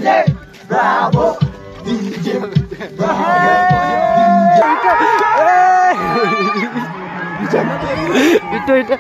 Bravo, DJ, bravo. Itu.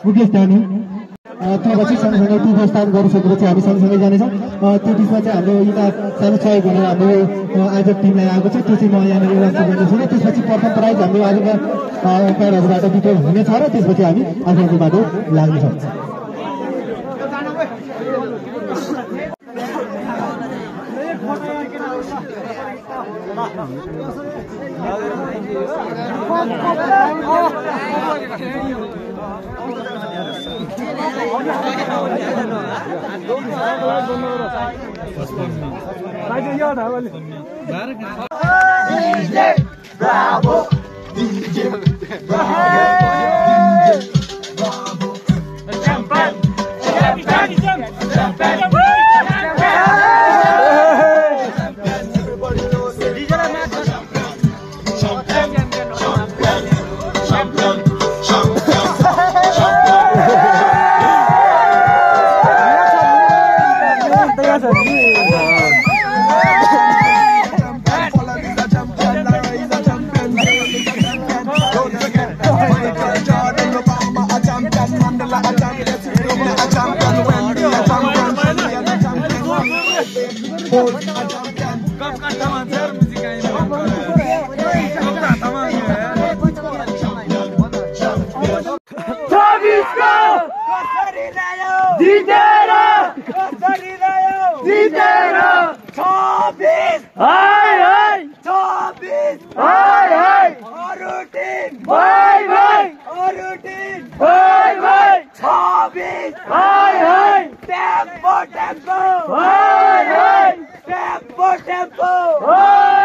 Mukesh दानी त्योपछि सँगसँगै त्यो स्थान गरिसकेपछि हामी सँगसँगै जानेछौँ। त्यो बिचमा चाहिँ हाम्रो यता सानो सहयोग भनेर हाम्रो आयोजक टिमलाई आएको छ, त्यो चाहिँ म यहाँनिर राख्छु भन्दैछु। त्यसपछि प्रथम प्राइज हाम्रो आजका एम्पायरहरूबाट वितरण हुनेछ र त्यसपछि हामी आफ्नो बाटो लाग्नेछौँ। Bravo, DJ, bravo, bravo, champion, champion, champion. Tempo!